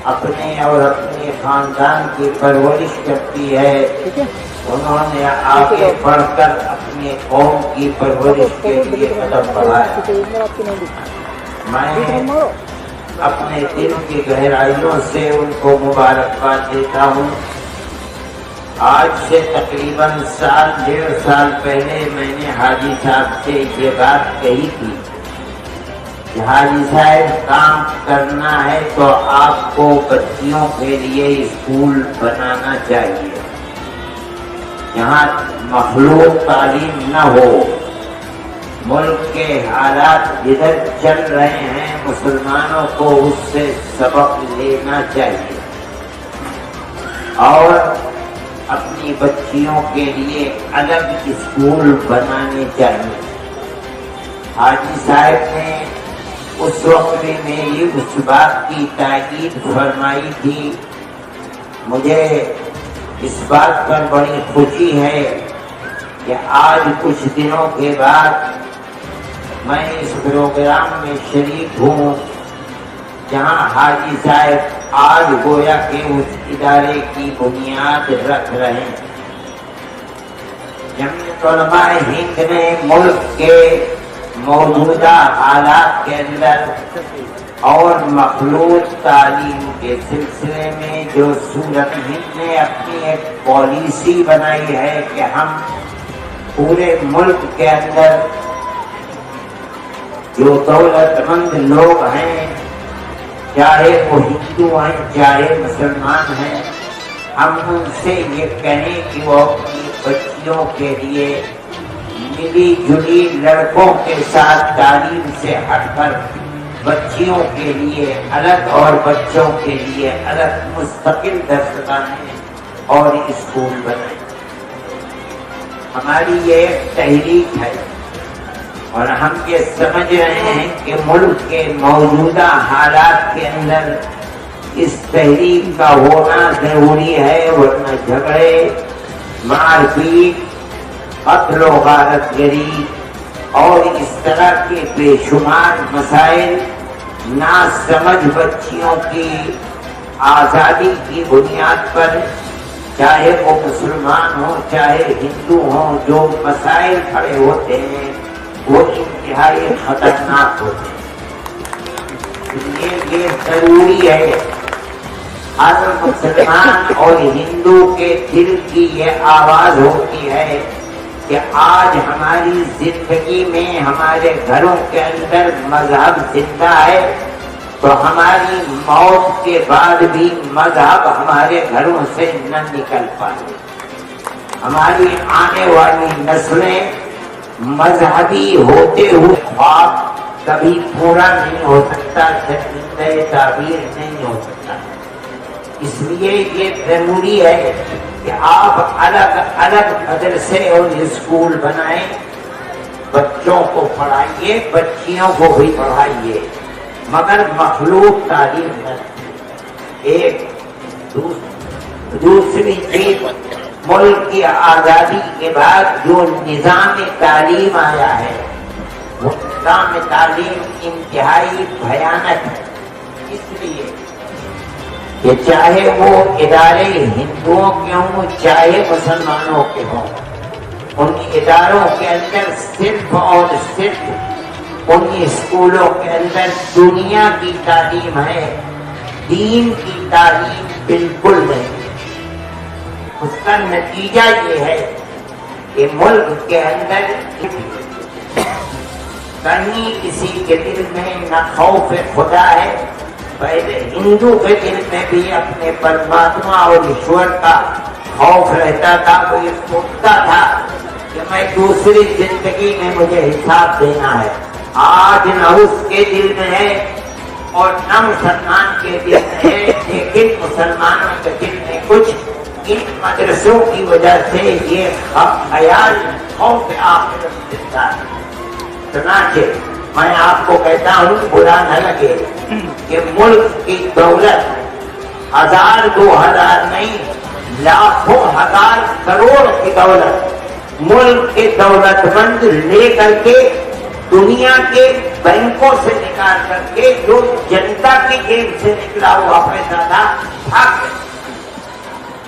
اپنے اور اپنے خاندان کی پرورش کرتی ہے، انہوں نے آگے بڑھ کر اپنے قوم کی پرورش کے لیے قدم بڑھایا۔ میں اپنے دل کی گہرائیوں سے ان کو مبارکباد دیتا ہوں۔ آج سے تقریباً سال ڈیڑھ سال پہلے میں نے حاجی صاحب سے یہ بات کہی تھی کہ حاجی صاحب کام کرنا ہے تو آپ کو بچیوں کے لیے اسکول بنانا چاہیے، یہاں مخلوق تعلیم نہ ہو۔ ملک کے حالات جدھر چل رہے ہیں مسلمانوں کو اس سے سبق لینا چاہیے اور اپنی بچیوں کے لیے الگ اسکول بنانے چاہیے۔ حاجی صاحب نے اس وقت میں میری اس بات کی تاکید فرمائی تھی۔ مجھے اس بات پر بڑی خوشی ہے کہ آج کچھ دنوں کے بعد میں اس پروگرام میں شریک ہوں جہاں حاجی صاحب آج گویا کہ اس ادارے کی بنیاد رکھ رہے ہیں۔ جمعیت علماء ہند نے ملک کے موجودہ حالات کے اندر اور مخلوط تعلیم کے سلسلے میں جو صورت ہند نے اپنی ایک پالیسی بنائی ہے کہ ہم پورے ملک کے اندر جو دولت مند لوگ ہیں، چاہے وہ ہندو ہیں چاہے مسلمان ہیں، ہم ان سے یہ کہیں کہ وہ اپنی بچیوں کے لیے ملی جلی لڑکوں کے ساتھ تعلیم سے ہٹ کر بچیوں کے لیے الگ اور بچوں کے لیے الگ مستقل درسگاہیں اور اسکول بنائیں۔ ہماری یہ ایک تحریک ہے اور ہم یہ سمجھ رہے ہیں کہ ملک کے موجودہ حالات کے اندر اس تحریک کا ہونا ضروری ہے، ورنہ جھگڑے، مار پیٹ، قتل و غارت گری اور اس طرح کے بے شمار مسائل نا سمجھ بچیوں کی آزادی کی بنیاد پر، چاہے وہ مسلمان ہوں چاہے ہندو ہوں، جو مسائل کھڑے ہوتے ہیں وہ انتہائی خطرناک ہوتے ہیں۔ اس لیے یہ ضروری ہے ہر مسلمان اور ہندو کے دل کی یہ آواز ہوتی ہے کہ آج ہماری زندگی میں ہمارے گھروں کے اندر مذہب زندہ ہے تو ہماری موت کے بعد بھی مذہب ہمارے گھروں سے نہ نکل پائے۔ ہماری آنے والی نسلیں مذہبی ہوتے ہوئے خواب کبھی پورا نہیں ہو سکتا، زندہ تعبیر نہیں ہو سکتا۔ اس لیے یہ ضروری ہے کہ آپ الگ الگ مدرسے اور اسکول بنائیں، بچوں کو پڑھائیے، بچیوں کو بھی پڑھائیے، مگر مخلوق تعلیم نہ۔ ایک دوسری چیز، ملک کی آزادی کے بعد جو نظام تعلیم آیا ہے وہ نظام تعلیم انتہائی بھیانک ہے، اس لیے کہ چاہے وہ ادارے ہندوؤں کے ہوں چاہے مسلمانوں کے ہوں، ان اداروں کے اندر صرف اور صرف ان اسکولوں کے اندر دنیا کی تعلیم ہے، دین کی تعلیم بالکل نہیں۔ اس کا نتیجہ یہ ہے کہ ملک کے اندر کہیں کسی کے دل میں نہ خوف خدا ہے۔ پہلے ہندو کے دل میں بھی اپنے پرماتما اور ایشور کا خوف رہتا تھا، وہ یہ سوچتا تھا کہ میں دوسری زندگی میں مجھے حساب دینا ہے۔ آج نہ اس کے دل میں ہے اور نہ مسلمان کے دل میں ہے، لیکن مسلمانوں کے دل میں کچھ ان مدرسوں کی وجہ سے یہ خیال خوف آخرت زندہ ہے۔ چنانچہ میں آپ کو کہتا ہوں، برا نہ لگے کہ ملک کی دولت 1000 2000 نہیں، لاکھوں ہزار کروڑ کی دولت ملک کے دولت مند لے کر کے دنیا کے بینکوں سے نکال کر کے جو جنتا کی جیب سے نکلا ہوا پیسہ تھا بھاگ گئے۔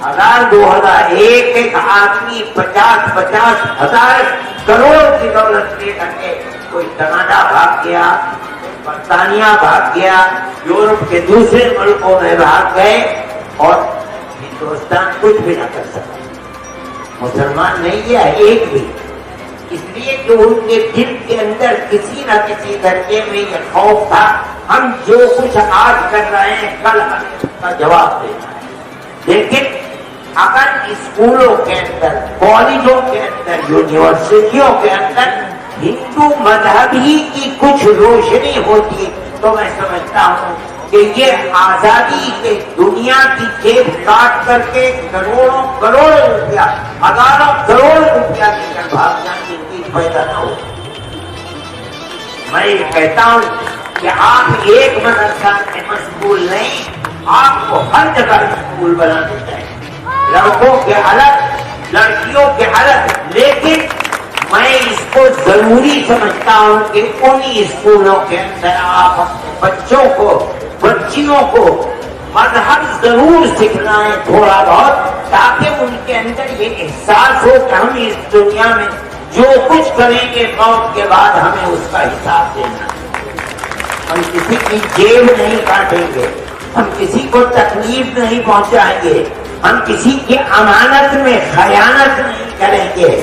1000 2000 ایک آدمی 50 ہزار کروڑ کی دولت لے کر کے کوئی کینیڈا بھاگ گیا، برطانیہ بھاگ گیا، یورپ کے دوسرے ملکوں میں بھاگ گئے اور ہندوستان کچھ بھی نہ کر سکا، مسلمان نہیں گیا ایک بھی۔ اس لیے کہ ان کے دل کے اندر کسی نہ کسی درجے میں یہ خوف تھا، ہم جو کچھ آج کر رہے ہیں کل ہمیں اس کا جواب دینا ہے۔ لیکن اگر اسکولوں کے اندر، کالجوں کے اندر، یونیورسٹیوں کے اندر ہندو مذہب ہی کی کچھ روشنی ہوتی تو میں سمجھتا ہوں کہ یہ آزادی کے دنیا کی جیب کاٹ کر کے کروڑوں روپیہ، ہزاروں کروڑ روپیہ لے کر بھاگ جانے کی چیز پیدا نہ ہو۔ میں یہ کہتا ہوں کہ آپ ایک مدرسہ میں مشغول نہیں، آپ کو ہر جگہ اسکول بنانے چاہیے، لڑکوں کے الگ، لڑکیوں کے الگ، لیکن میں اس کو ضروری سمجھتا ہوں کہ انہی اسکولوں کے اندر آپ اپنے بچوں کو، بچیوں کو مذہب ضرور سکھلائیں تھوڑا بہت، تاکہ ان کے اندر یہ احساس ہو کہ ہم اس دنیا میں جو کچھ کریں گے موت کے بعد ہمیں اس کا حساب دینا ہے۔ ہم کسی کی جیب نہیں کاٹیں گے، ہم کسی کو تکلیف نہیں پہنچائیں گے، ہم کسی کی امانت میں خیانت نہیں کریں گے۔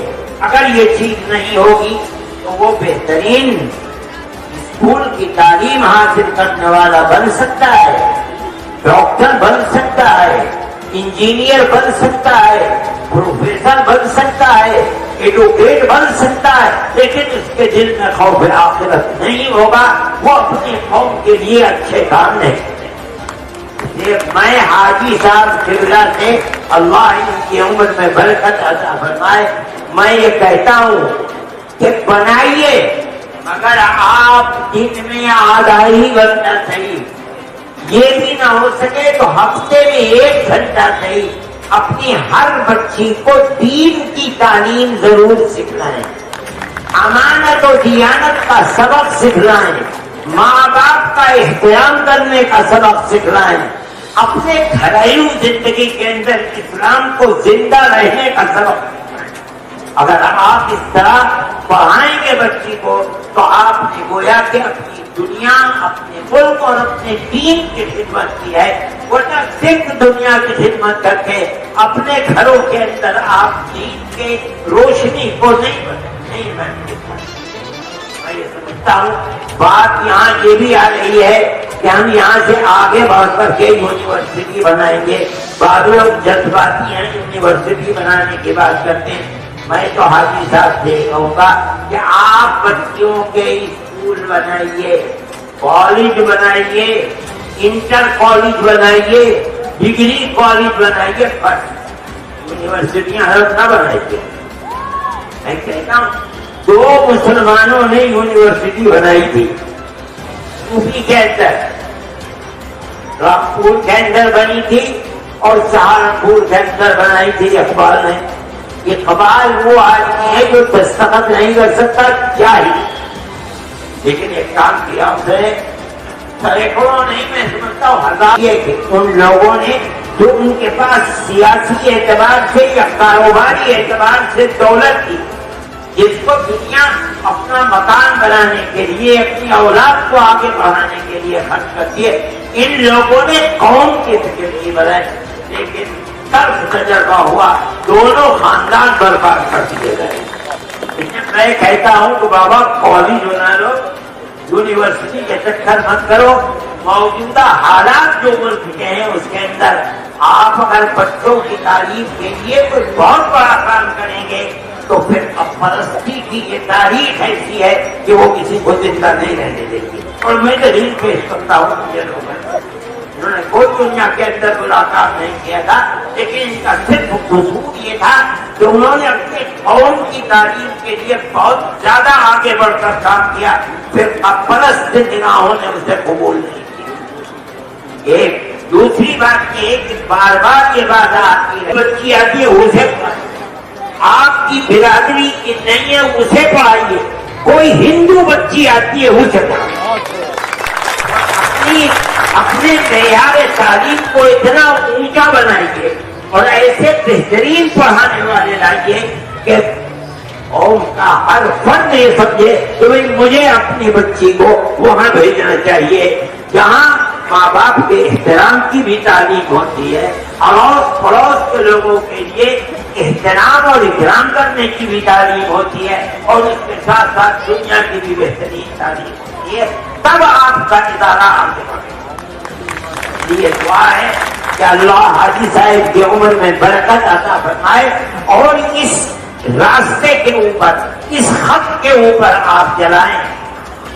اگر یہ چیز نہیں ہوگی تو وہ بہترین اسکول کی تعلیم حاصل کرنے والا بن سکتا ہے، ڈاکٹر بن سکتا ہے، انجینئر بن سکتا ہے، پروفیسر بن سکتا ہے، ایڈوکیٹ بن سکتا ہے، لیکن اس کے دل میں خوف آخرت نہیں ہوگا، وہ اپنی قوم کے لیے اچھے کام نہیں کرے۔ میں حاجی صاحب قبلہ سے اللہ ان کی عمر میں برکت عطا فرمائے، میں یہ کہتا ہوں کہ بنائیے، مگر آپ دن میں آدھا ہی گھنٹہ صحیح، یہ بھی نہ ہو سکے تو ہفتے میں 1 گھنٹہ صحیح اپنی ہر بچی کو دین کی تعلیم ضرور سکھلائیں، امانت و دیانت کا سبق سکھلائیں، ماں باپ کا احترام کرنے کا سبق سکھلائیں، اپنے گھریلو زندگی کے اندر اسلام کو زندہ رہنے کا سبق سکھلائیں۔ اگر آپ اس طرح پڑھائیں گے بچی کو تو آپ نے گویا کہ اپنی دنیا، اپنے ملک اور اپنے دین کی خدمت کی ہے، ورنہ صرف دنیا کی خدمت کر کے اپنے گھروں کے اندر آپ دین کے روشنی کو نہیں بنتے۔ میں یہ سمجھتا ہوں بات یہاں یہ بھی آ رہی ہے کہ ہم یہاں سے آگے بڑھ کر کے یونیورسٹی بنائیں گے، بعض لوگ جذباتی ہیں، یونیورسٹی بنانے کی بات کرتے ہیں۔ میں تو حاجی صاحب سے کہوں گا کہ آپ بچیوں کے اسکول بنائیے، کالج بنائیے، انٹر کالج بنائیے، ڈگری کالج بنائیے، بس یونیورسٹیاں نہ بنائیے۔ میں کہتا ہوں 2 مسلمانوں نے یونیورسٹی بنائی تھی یوپی کے اندر، رامپور کے اندر بنی تھی اور سہارنپور کے اندر بنائی تھی اقبال نے۔ اقبال وہ آدمی ہے جو دستخط نہیں کر سکتا جاہل، لیکن ایک کام کیا اس نے، سینکڑوں نہیں میں سمجھتا ہوں ہزار، یہ کہ ان لوگوں نے جو ان کے پاس سیاسی اعتبار سے یا کاروباری اعتبار سے دولت تھی، جس کو دنیا اپنا مکان بنانے کے لیے، اپنی اولاد کو آگے بڑھانے کے لیے خرچ کرتی ہے، ان لوگوں نے قوم کے فکر نہیں بنائے، لیکن تلخ تجربہ ہوا، دونوں خاندان برباد کر دیے گئے۔ میں کہتا ہوں کہ بابا کالج بنا لو، یونیورسٹی کے چکر مت کرو، موجودہ حالات جو ملک کے ہیں اس کے اندر آپ اگر بچوں کی تعلیم کے لیے کوئی بہت بڑا کام کریں گے تو پھر اب پرستی کی یہ تاریخ ایسی ہے کہ وہ کسی کو زندہ نہیں رہنے دے گی۔ اور میں دلیل پیش کرتا ہوں مجھے لوگوں نے، انہوں نے کوئی دنیا کے اندر ملاقات نہیں کیا تھا، لیکن ان کا صرف قصور یہ تھا کہ انہوں نے اپنے قوم کی تعلیم کے لیے بہت زیادہ آگے بڑھ کر کام کیا، پھر اب پرست نگاہوں نے اسے قبول نہیں کیا۔ ایک دوسری بات یہ کہ بار بار یہ بات آتی ہے، بچی آتی ہے اسے آپ کی برادری کی نہیں ہے اسے پڑھائیے، کوئی ہندو بچی آتی ہے اسے اپنے معیار تعلیم کو اتنا اونچا بنائیے اور ایسے بہترین پڑھانے والے لائیے کہ اور ان کا ہر فرد یہ سمجھے کہ مجھے اپنی بچی کو وہاں بھیجنا چاہیے جہاں ماں باپ کے احترام کی بھی تعلیم ہوتی ہے، اڑوس پڑوس کے لوگوں کے لیے احترام اور اکرام کرنے کی بھی تعلیم ہوتی ہے، اور اس کے ساتھ ساتھ دنیا کی بھی بہترین تعلیم ہوتی ہے، تب آپ کا ادارہ آگے بڑھے۔ یہ دعا ہے کہ اللہ حاجی صاحب کی عمر میں برکت عطا فرمائے اور اس راستے کے اوپر، اس خط کے اوپر آپ چلائیں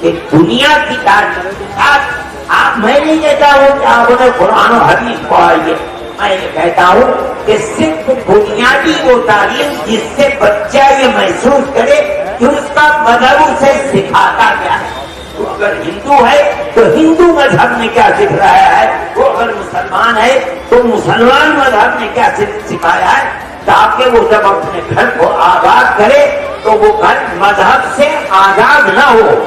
کہ دنیا کی تعلیم کے ساتھ آپ، میں نہیں کہتا ہوں کہ آپ انہیں قرآن و حدیث پڑھائیے، میں یہ کہتا ہوں کہ صرف بنیادی وہ تعلیم جس سے بچہ یہ محسوس کرے کہ اس کا مذہب اسے سکھاتا کیا ہے۔ وہ اگر ہندو ہے تو ہندو مذہب میں کیا سکھ رہا ہے، وہ اگر مسلمان ہے تو مسلمان مذہب نے کیا سکھایا ہے، تاکہ وہ جب اپنے گھر کو آزاد کرے تو وہ گھر مذہب سے آزاد نہ ہو،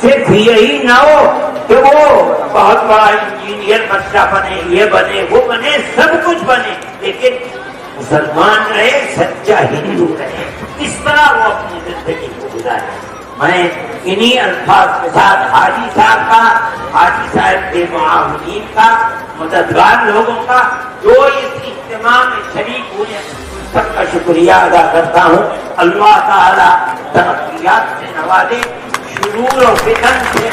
صرف یہی نہ ہو کہ وہ بہت بڑا انجینئر بچہ بنے، یہ بنے وہ بنے، سب کچھ بنے، لیکن مسلمان رہے، سچا ہندو رہے، اس طرح وہ اپنی زندگی کو گزارے۔ میں انہی الفاظ کے ساتھ حاجی صاحب کا، حاجی صاحب کے معاونین کا، مددگار لوگوں کا جو اس اجتماع میں شریک ہوئے سب کا شکریہ ادا کرتا ہوں۔ اللہ تعالی ترقیات سے نوازے، شرور و فتن سے